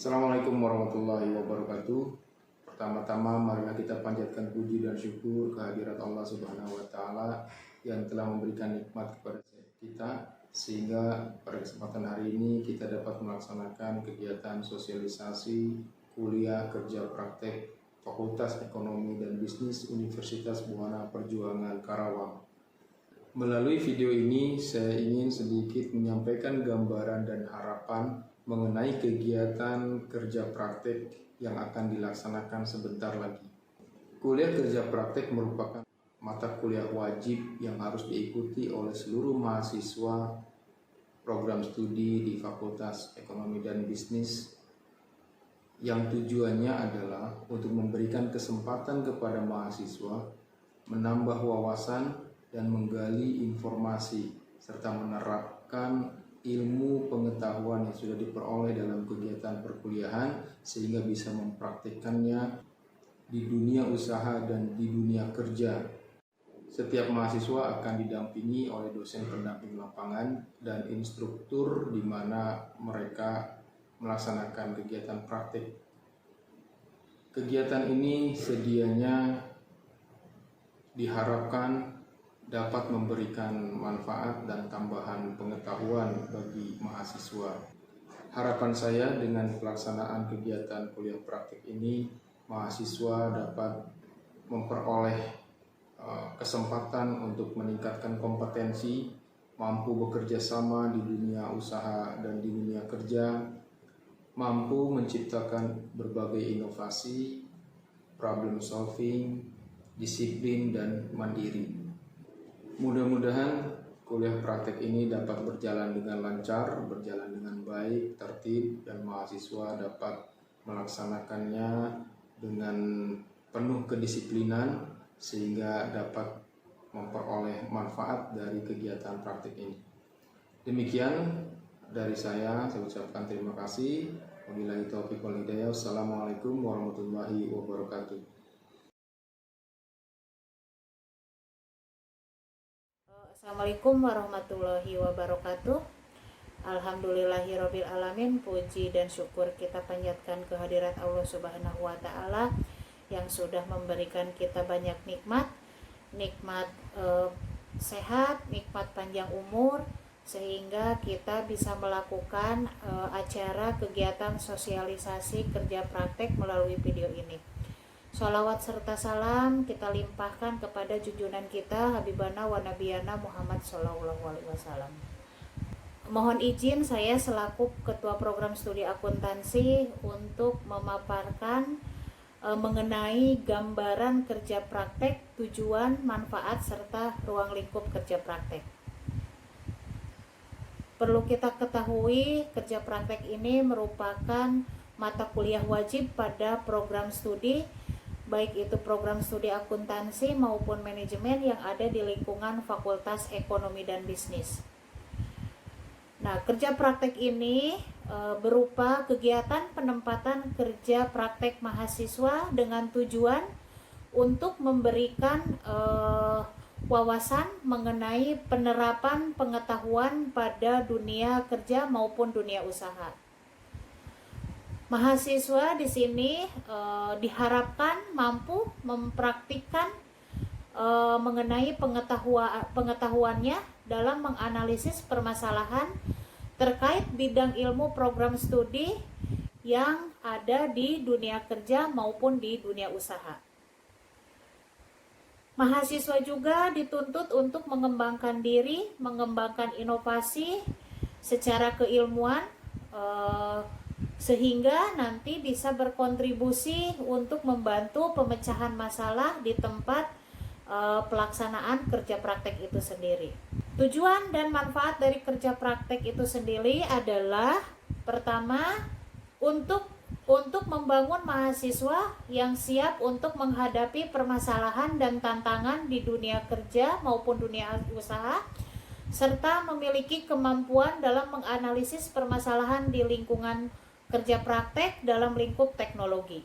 Assalamualaikum warahmatullahi wabarakatuh. Pertama-tama marilah kita panjatkan puji dan syukur kehadirat Allah Subhanahu wa taala yang telah memberikan nikmat kepada kita sehingga pada kesempatan hari ini kita dapat melaksanakan kegiatan sosialisasi kuliah kerja praktek Fakultas Ekonomi dan Bisnis Universitas Buana Perjuangan Karawang. Melalui video ini saya ingin sedikit menyampaikan gambaran dan harapan mengenai kegiatan kerja praktek yang akan dilaksanakan sebentar lagi. Kuliah kerja praktek merupakan mata kuliah wajib yang harus diikuti oleh seluruh mahasiswa program studi di Fakultas Ekonomi dan Bisnis, yang tujuannya adalah untuk memberikan kesempatan kepada mahasiswa menambah wawasan dan menggali informasi serta menerapkan ilmu pengetahuan yang sudah diperoleh dalam kegiatan perkuliahan sehingga bisa mempraktikkannya di dunia usaha dan di dunia kerja. Setiap mahasiswa akan didampingi oleh dosen pendamping lapangan dan instruktur di mana mereka melaksanakan kegiatan praktik. Kegiatan ini sedianya diharapkan dapat memberikan manfaat dan tambahan pengetahuan bagi mahasiswa. Harapan saya dengan pelaksanaan kegiatan kuliah praktik ini, mahasiswa dapat memperoleh kesempatan untuk meningkatkan kompetensi, mampu bekerja sama di dunia usaha dan di dunia kerja, mampu menciptakan berbagai inovasi, problem solving, disiplin, dan mandiri. Mudah-mudahan kuliah praktek ini dapat berjalan dengan lancar, berjalan dengan baik, tertib, dan mahasiswa dapat melaksanakannya dengan penuh kedisiplinan sehingga dapat memperoleh manfaat dari kegiatan praktek ini. Demikian dari saya ucapkan terima kasih. Wabillahi taufiq wal hidayah. Wassalamualaikum warahmatullahi wabarakatuh. Assalamualaikum warahmatullahi wabarakatuh. Alhamdulillahirabbil alamin. Puji dan syukur kita panjatkan kehadirat Allah Subhanahu wa taala yang sudah memberikan kita banyak nikmat sehat, nikmat panjang umur, sehingga kita bisa melakukan acara kegiatan sosialisasi kerja praktek melalui video ini. Sholawat serta salam kita limpahkan kepada junjungan kita Habibana wa Nabiyana Muhammad Sallallahu Alaihi Wasallam. Mohon izin saya selaku Ketua Program Studi Akuntansi untuk memaparkan mengenai gambaran kerja praktek, tujuan, manfaat, serta ruang lingkup kerja praktek. Perlu kita ketahui, kerja praktek ini merupakan mata kuliah wajib pada program studi, baik itu program studi akuntansi maupun manajemen yang ada di lingkungan Fakultas Ekonomi dan Bisnis. Nah, kerja praktek ini berupa kegiatan penempatan kerja praktek mahasiswa dengan tujuan untuk memberikan wawasan mengenai penerapan pengetahuan pada dunia kerja maupun dunia usaha. Mahasiswa di sini diharapkan mampu mempraktikkan mengenai pengetahuannya dalam menganalisis permasalahan terkait bidang ilmu program studi yang ada di dunia kerja maupun di dunia usaha. Mahasiswa juga dituntut untuk mengembangkan diri, mengembangkan inovasi secara keilmuan, sehingga nanti bisa berkontribusi untuk membantu pemecahan masalah di tempat pelaksanaan kerja praktek itu sendiri. Tujuan dan manfaat dari kerja praktek itu sendiri adalah pertama, untuk membangun mahasiswa yang siap untuk menghadapi permasalahan dan tantangan di dunia kerja maupun dunia usaha, serta memiliki kemampuan dalam menganalisis permasalahan di lingkungan kerja praktek dalam lingkup teknologi.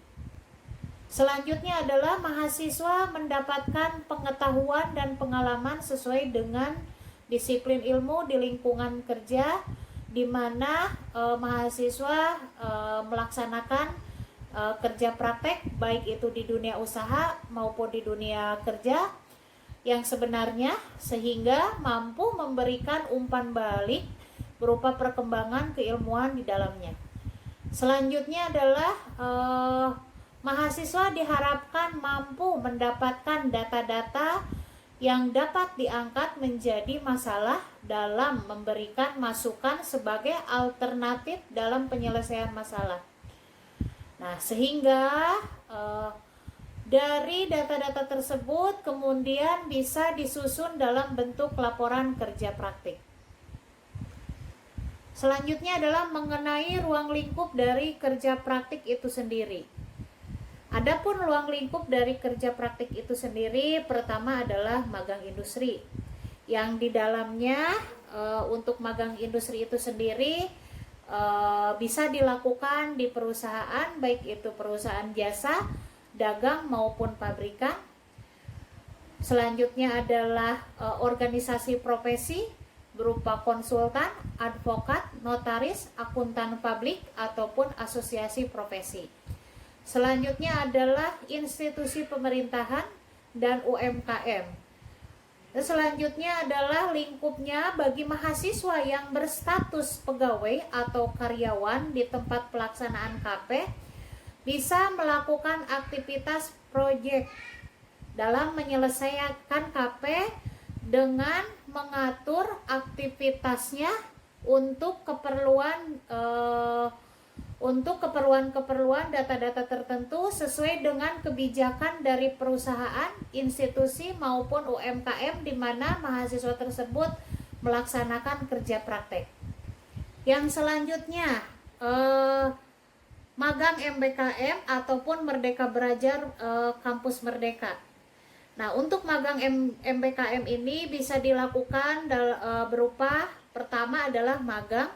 Selanjutnya adalah mahasiswa mendapatkan pengetahuan dan pengalaman sesuai dengan disiplin ilmu di lingkungan kerja di mana mahasiswa melaksanakan kerja praktek baik itu di dunia usaha maupun di dunia kerja yang sebenarnya, sehingga mampu memberikan umpan balik berupa perkembangan keilmuan di dalamnya. Selanjutnya adalah mahasiswa diharapkan mampu mendapatkan data-data yang dapat diangkat menjadi masalah dalam memberikan masukan sebagai alternatif dalam penyelesaian masalah. Nah, sehingga dari data-data tersebut kemudian bisa disusun dalam bentuk laporan kerja praktik. Selanjutnya adalah mengenai ruang lingkup dari kerja praktik itu sendiri. Adapun ruang lingkup dari kerja praktik itu sendiri, pertama adalah magang industri, yang di dalamnya untuk magang industri itu sendiri bisa dilakukan di perusahaan, baik itu perusahaan jasa, dagang maupun pabrikan. Selanjutnya adalah organisasi profesi berupa konsultan, advokat, notaris, akuntan publik ataupun asosiasi profesi. Selanjutnya adalah institusi pemerintahan dan UMKM. Dan selanjutnya adalah lingkupnya bagi mahasiswa yang berstatus pegawai atau karyawan di tempat pelaksanaan KP bisa melakukan aktivitas proyek dalam menyelesaikan KP dengan mengatur aktivitasnya untuk keperluan data-data tertentu sesuai dengan kebijakan dari perusahaan, institusi maupun UMKM di mana mahasiswa tersebut melaksanakan kerja praktek. Yang selanjutnya magang MBKM ataupun Merdeka Belajar Kampus Merdeka. Nah, untuk magang MBKM ini bisa dilakukan berupa pertama adalah magang,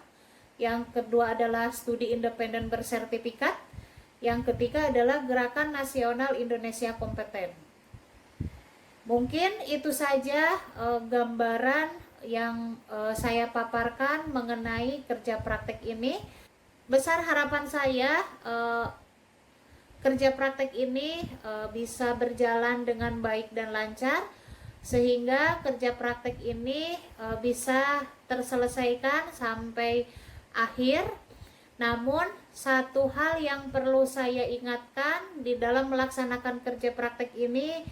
yang kedua adalah studi independen bersertifikat, yang ketiga adalah Gerakan Nasional Indonesia Kompeten. Mungkin itu saja gambaran yang saya paparkan mengenai kerja praktek ini. Besar harapan saya kerja praktek ini bisa berjalan dengan baik dan lancar, sehingga kerja praktek ini bisa terselesaikan sampai akhir. Namun satu hal yang perlu saya ingatkan di dalam melaksanakan kerja praktek ini,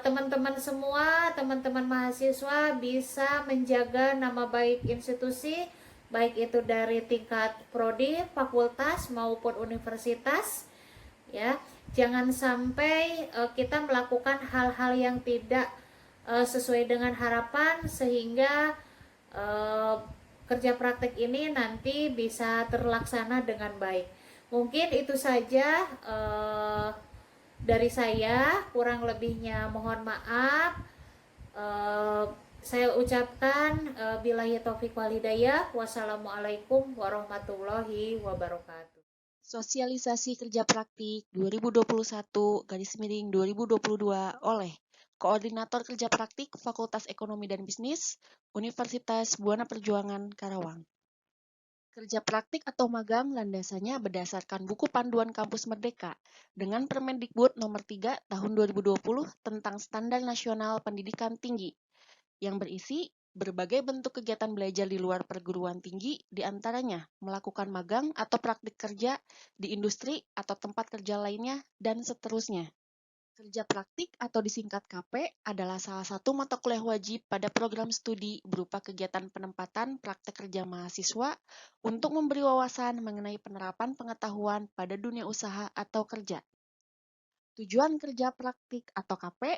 teman-teman semua, teman-teman mahasiswa bisa menjaga nama baik institusi, baik itu dari tingkat prodi, fakultas maupun universitas, ya. Jangan sampai kita melakukan hal-hal yang tidak sesuai dengan harapan, sehingga kerja praktek ini nanti bisa terlaksana dengan baik. Mungkin itu saja dari saya, kurang lebihnya mohon maaf. Saya ucapkan billahi taufiq wal hidayah. Wassalamualaikum warahmatullahi wabarakatuh. Sosialisasi kerja praktik 2021-2022 oleh Koordinator Kerja Praktik Fakultas Ekonomi dan Bisnis Universitas Buana Perjuangan Karawang. Kerja praktik atau magang landasannya berdasarkan buku panduan Kampus Merdeka dengan Permendikbud nomor 3 tahun 2020 tentang Standar Nasional Pendidikan Tinggi yang berisi berbagai bentuk kegiatan belajar di luar perguruan tinggi, diantaranya melakukan magang atau praktik kerja di industri atau tempat kerja lainnya, dan seterusnya. Kerja praktik atau disingkat KP adalah salah satu mata kuliah wajib pada program studi berupa kegiatan penempatan praktek kerja mahasiswa untuk memberi wawasan mengenai penerapan pengetahuan pada dunia usaha atau kerja. Tujuan kerja praktik atau KP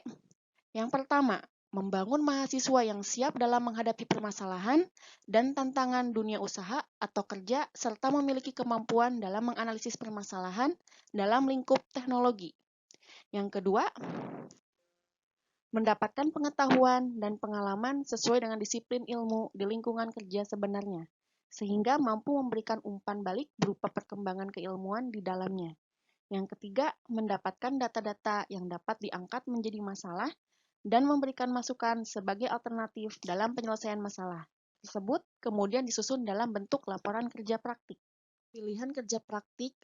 yang pertama, membangun mahasiswa yang siap dalam menghadapi permasalahan dan tantangan dunia usaha atau kerja serta memiliki kemampuan dalam menganalisis permasalahan dalam lingkup teknologi. Yang kedua, mendapatkan pengetahuan dan pengalaman sesuai dengan disiplin ilmu di lingkungan kerja sebenarnya, sehingga mampu memberikan umpan balik berupa perkembangan keilmuan di dalamnya. Yang ketiga, mendapatkan data-data yang dapat diangkat menjadi masalah dan memberikan masukan sebagai alternatif dalam penyelesaian masalah. tersebut kemudian disusun dalam bentuk laporan kerja praktik. Pilihan kerja praktik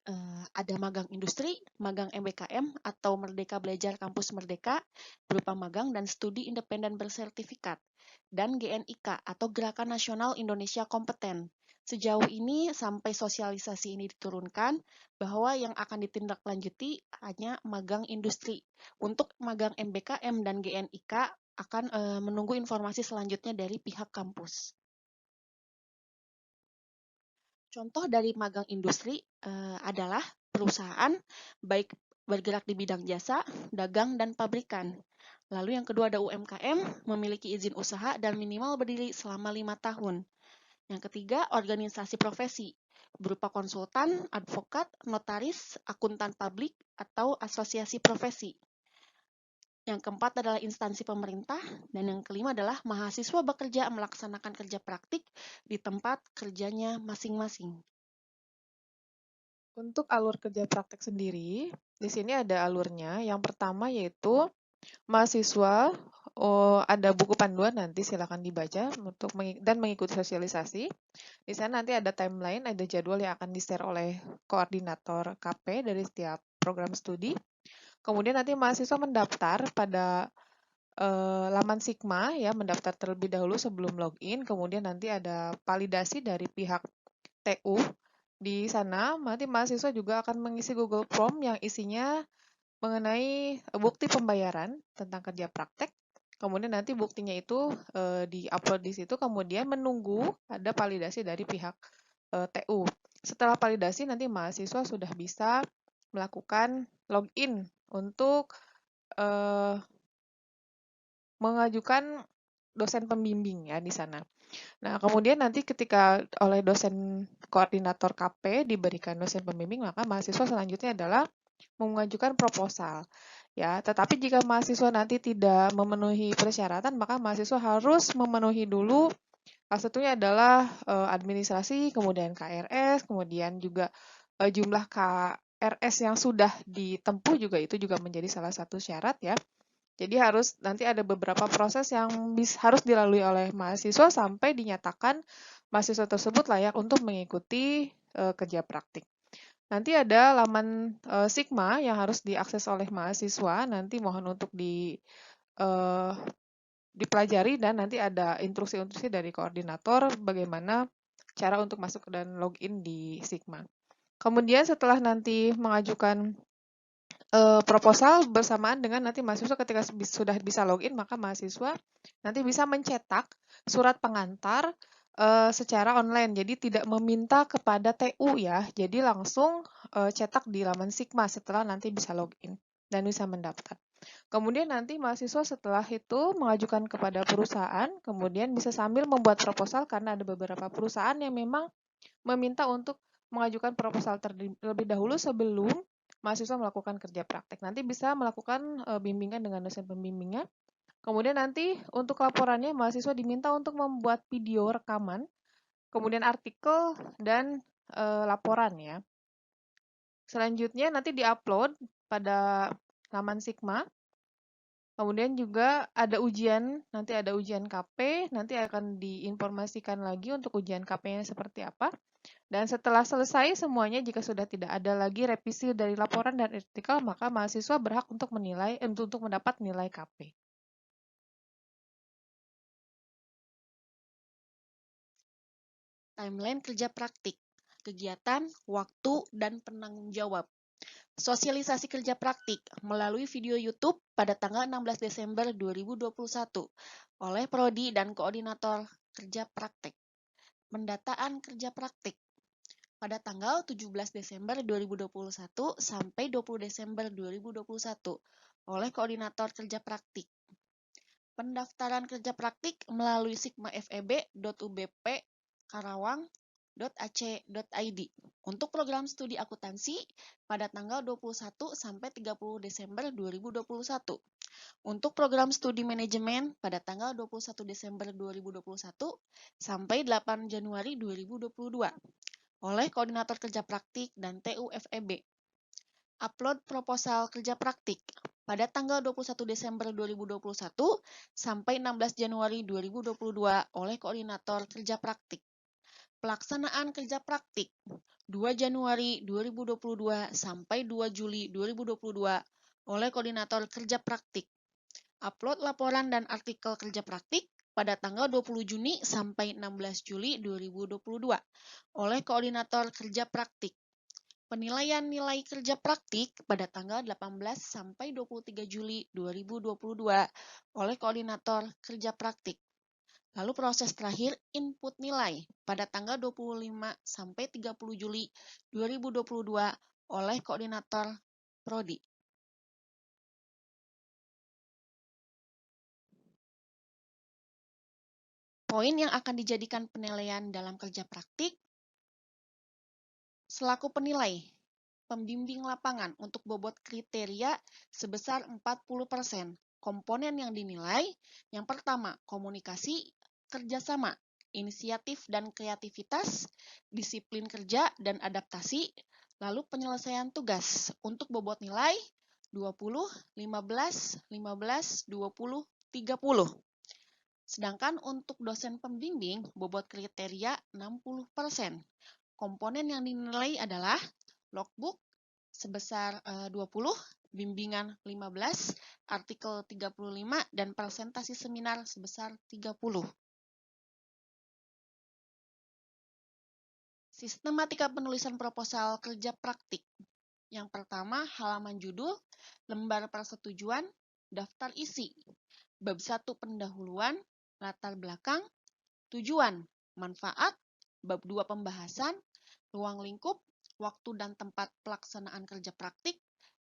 ada magang industri, magang MBKM atau Merdeka Belajar Kampus Merdeka berupa magang dan studi independen bersertifikat, dan GNIK atau Gerakan Nasional Indonesia Kompeten. Sejauh ini sampai sosialisasi ini diturunkan bahwa yang akan ditindaklanjuti hanya magang industri. Untuk magang MBKM dan GNIK akan menunggu informasi selanjutnya dari pihak kampus. Contoh dari magang industri adalah perusahaan baik bergerak di bidang jasa, dagang, dan pabrikan. Lalu yang kedua ada UMKM, memiliki izin usaha dan minimal berdiri selama 5 tahun. Yang ketiga, organisasi profesi, berupa konsultan, advokat, notaris, akuntan publik, atau asosiasi profesi. Yang keempat adalah instansi pemerintah, dan yang kelima adalah mahasiswa bekerja melaksanakan kerja praktik di tempat kerjanya masing-masing. Untuk alur kerja praktek sendiri, di sini ada alurnya. Yang pertama yaitu mahasiswa ada buku panduan, nanti silakan dibaca dan mengikuti sosialisasi. Di sana nanti ada timeline, ada jadwal yang akan di-share oleh koordinator KP dari setiap program studi. Kemudian nanti mahasiswa mendaftar pada laman Sigma ya, mendaftar terlebih dahulu sebelum login. Kemudian nanti ada validasi dari pihak TU. Di sana nanti mahasiswa juga akan mengisi Google Form yang isinya mengenai bukti pembayaran tentang kerja praktek. Kemudian nanti buktinya itu di-upload di situ, kemudian menunggu ada validasi dari pihak TU. Setelah validasi nanti mahasiswa sudah bisa melakukan login untuk mengajukan dosen pembimbing ya di sana. Nah, kemudian nanti ketika oleh dosen koordinator KP diberikan dosen pembimbing, maka mahasiswa selanjutnya adalah mengajukan proposal. Ya, tetapi jika mahasiswa nanti tidak memenuhi persyaratan, maka mahasiswa harus memenuhi dulu salah satunya adalah administrasi, kemudian KRS, kemudian juga jumlah KRS yang sudah ditempuh juga itu juga menjadi salah satu syarat ya. Jadi nanti ada beberapa proses yang harus dilalui oleh mahasiswa sampai dinyatakan mahasiswa tersebut layak untuk mengikuti kerja praktik. Nanti ada laman Sigma yang harus diakses oleh mahasiswa, nanti mohon untuk dipelajari dan nanti ada instruksi-instruksi dari koordinator bagaimana cara untuk masuk dan login di Sigma. Kemudian setelah nanti mengajukan proposal bersamaan dengan nanti mahasiswa ketika sudah bisa login, maka mahasiswa nanti bisa mencetak surat pengantar secara online. Jadi tidak meminta kepada TU ya, jadi langsung cetak di laman Sigma setelah nanti bisa login dan bisa mendaftar. Kemudian nanti mahasiswa setelah itu mengajukan kepada perusahaan, kemudian bisa sambil membuat proposal karena ada beberapa perusahaan yang memang meminta untuk mengajukan proposal terlebih dahulu sebelum mahasiswa melakukan kerja praktek. Nanti bisa melakukan bimbingan dengan dosen pembimbingnya. Kemudian nanti untuk laporannya mahasiswa diminta untuk membuat video rekaman, kemudian artikel dan laporan ya. Selanjutnya nanti diupload pada laman Sigma. Kemudian juga ada ujian, nanti ada ujian KP, nanti akan diinformasikan lagi untuk ujian KP-nya seperti apa. Dan setelah selesai semuanya, jika sudah tidak ada lagi revisi dari laporan dan artikel, maka mahasiswa berhak untuk mendapat nilai KP. Timeline kerja praktik, kegiatan, waktu, dan penanggung jawab. Sosialisasi kerja praktik melalui video YouTube pada tanggal 16 Desember 2021 oleh Prodi dan Koordinator Kerja Praktik. Pendataan kerja praktik pada tanggal 17 Desember 2021 sampai 20 Desember 2021 oleh Koordinator Kerja Praktik. Pendaftaran kerja praktik melalui sigmafeb.ubp karawang.ac.id untuk program studi akuntansi pada tanggal 21 sampai 30 Desember 2021. Untuk program studi manajemen pada tanggal 21 Desember 2021 sampai 8 Januari 2022 oleh Koordinator Kerja Praktik dan TUFEB. Upload proposal kerja praktik pada tanggal 21 Desember 2021 sampai 16 Januari 2022 oleh Koordinator Kerja Praktik. Pelaksanaan kerja praktik 2 Januari 2022 sampai 2 Juli 2022 oleh Koordinator Kerja Praktik. Upload laporan dan artikel kerja praktik pada tanggal 20 Juni sampai 16 Juli 2022 oleh Koordinator Kerja Praktik. Penilaian nilai kerja praktik pada tanggal 18 sampai 23 Juli 2022 oleh Koordinator Kerja Praktik. Lalu proses terakhir input nilai pada tanggal 25 sampai 30 Juli 2022 oleh Koordinator Prodi. Poin yang akan dijadikan penilaian dalam kerja praktik selaku penilai pembimbing lapangan untuk bobot kriteria sebesar 40%. Komponen yang dinilai, yang pertama, komunikasi, kerjasama, inisiatif dan kreativitas, disiplin kerja dan adaptasi, lalu penyelesaian tugas untuk bobot nilai 20, 15, 15, 20, 30. Sedangkan untuk dosen pembimbing, bobot kriteria 60%. Komponen yang dinilai adalah logbook sebesar 20, bimbingan 15, artikel 35, dan presentasi seminar sebesar 30. Sistematika penulisan proposal kerja praktik. Yang pertama, halaman judul, lembar persetujuan, daftar isi. Bab 1 pendahuluan, latar belakang, tujuan, manfaat, bab 2 pembahasan, ruang lingkup, waktu dan tempat pelaksanaan kerja praktik,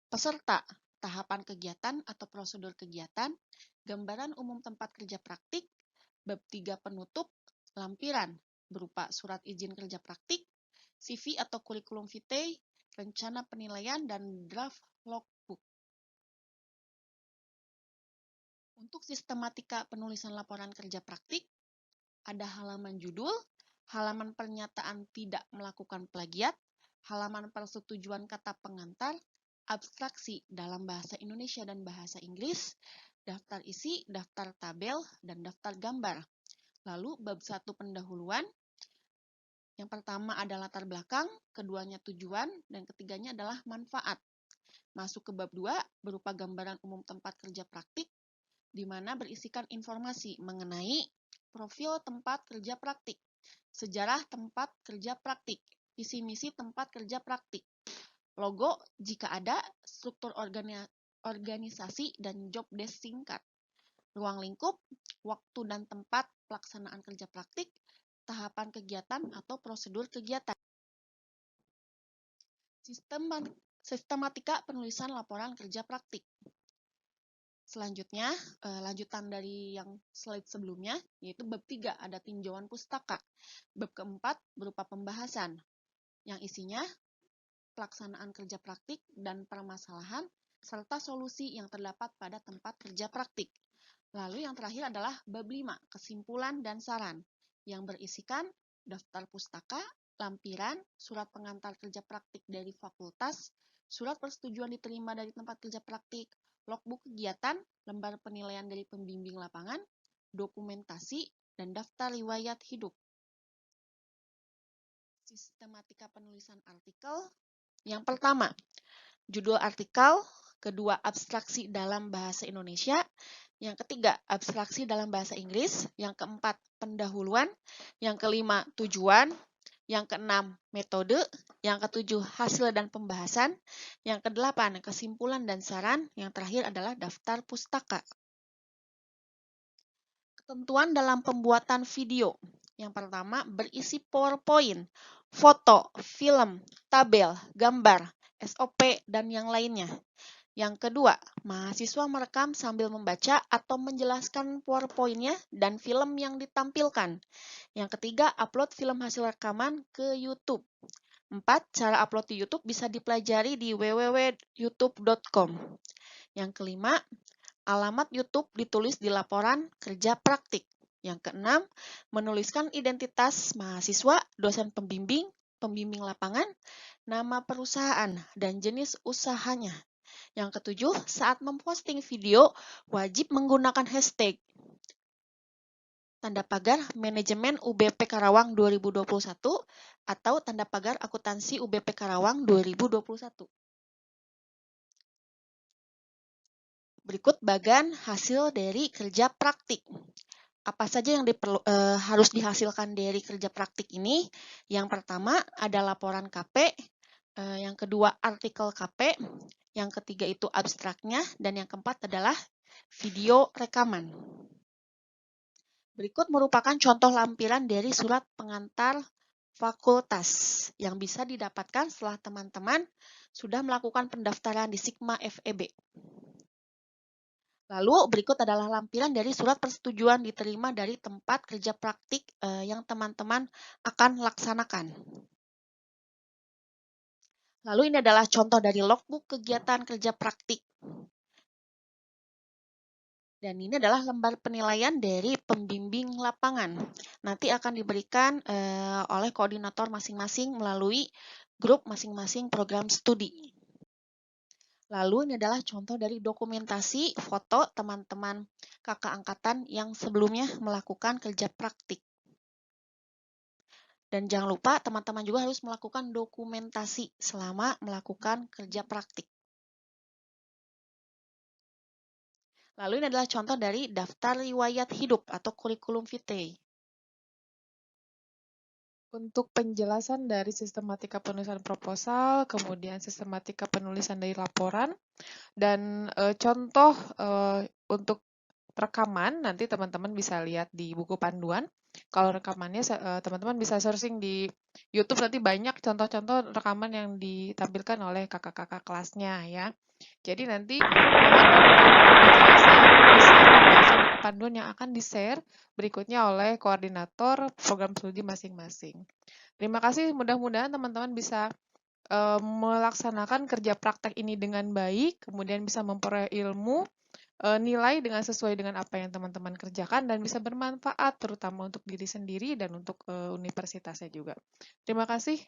peserta, tahapan kegiatan atau prosedur kegiatan, gambaran umum tempat kerja praktik, bab 3 penutup, lampiran, berupa surat izin kerja praktik, CV atau kurikulum vitae, rencana penilaian, dan draft logbook. Untuk sistematika penulisan laporan kerja praktik, ada halaman judul, halaman pernyataan tidak melakukan plagiat, halaman persetujuan kata pengantar, abstraksi dalam bahasa Indonesia dan bahasa Inggris, daftar isi, daftar tabel, dan daftar gambar. Lalu bab 1 pendahuluan, yang pertama ada latar belakang, keduanya tujuan, dan ketiganya adalah manfaat. Masuk ke bab 2 berupa gambaran umum tempat kerja praktik, di mana berisikan informasi mengenai profil tempat kerja praktik, sejarah tempat kerja praktik, visi misi tempat kerja praktik, logo jika ada, struktur organisasi dan job desk singkat, ruang lingkup, waktu dan tempat pelaksanaan kerja praktik, tahapan kegiatan atau prosedur kegiatan. Sistematika penulisan laporan kerja praktik. Selanjutnya, lanjutan dari yang slide sebelumnya, yaitu bab 3, ada tinjauan pustaka. Bab keempat berupa pembahasan, yang isinya pelaksanaan kerja praktik dan permasalahan, serta solusi yang terdapat pada tempat kerja praktik. Lalu yang terakhir adalah bab 5, kesimpulan dan saran, yang berisikan daftar pustaka, lampiran, surat pengantar kerja praktik dari fakultas, surat persetujuan diterima dari tempat kerja praktik, logbook kegiatan, lembar penilaian dari pembimbing lapangan, dokumentasi, dan daftar riwayat hidup. Sistematika penulisan artikel. Yang pertama, judul artikel. Kedua, abstraksi dalam bahasa Indonesia. Yang ketiga, abstraksi dalam bahasa Inggris. Yang keempat, pendahuluan. Yang kelima, tujuan. Yang keenam, metode. Yang ketujuh, hasil dan pembahasan. Yang kedelapan, kesimpulan dan saran. Yang terakhir adalah daftar pustaka. Ketentuan dalam pembuatan video. Yang pertama, berisi PowerPoint, foto, film, tabel, gambar, SOP, dan yang lainnya. Yang kedua, mahasiswa merekam sambil membaca atau menjelaskan PowerPoint-nya dan film yang ditampilkan. Yang ketiga, upload film hasil rekaman ke YouTube. 4. Cara upload di YouTube bisa dipelajari di www.youtube.com. Yang kelima, alamat YouTube ditulis di laporan kerja praktik. Yang keenam, menuliskan identitas mahasiswa, dosen pembimbing, pembimbing lapangan, nama perusahaan, dan jenis usahanya. Yang ketujuh, saat memposting video, wajib menggunakan hashtag tanda pagar manajemen UBP Karawang 2021 atau tanda pagar akuntansi UBP Karawang 2021. Berikut bagan hasil dari kerja praktik. Apa saja yang harus dihasilkan dari kerja praktik ini? Yang pertama ada laporan KP, yang kedua artikel KP, yang ketiga itu abstraknya, dan yang keempat adalah video rekaman. Berikut merupakan contoh lampiran dari surat pengantar fakultas yang bisa didapatkan setelah teman-teman sudah melakukan pendaftaran di Sigma FEB. Lalu berikut adalah lampiran dari surat persetujuan diterima dari tempat kerja praktik yang teman-teman akan laksanakan. Lalu ini adalah contoh dari logbook kegiatan kerja praktik. Dan ini adalah lembar penilaian dari pembimbing lapangan. Nanti akan diberikan oleh koordinator masing-masing melalui grup masing-masing program studi. Lalu ini adalah contoh dari dokumentasi foto teman-teman kakak angkatan yang sebelumnya melakukan kerja praktik. Dan jangan lupa teman-teman juga harus melakukan dokumentasi selama melakukan kerja praktik. Lalu ini adalah contoh dari daftar riwayat hidup atau kurikulum vitae. Untuk penjelasan dari sistematika penulisan proposal, kemudian sistematika penulisan dari laporan, dan contoh untuk rekaman, nanti teman-teman bisa lihat di buku panduan. Kalau rekamannya teman-teman bisa searching di YouTube, nanti banyak contoh-contoh rekaman yang ditampilkan oleh kakak-kakak kelasnya ya. Jadi nanti bisa membaca buku panduan yang akan di-share berikutnya oleh koordinator program studi masing-masing. Terima kasih, mudah-mudahan teman-teman bisa melaksanakan kerja praktek ini dengan baik, kemudian bisa memperoleh ilmu, nilai dengan sesuai dengan apa yang teman-teman kerjakan dan bisa bermanfaat terutama untuk diri sendiri dan untuk universitasnya juga. Terima kasih.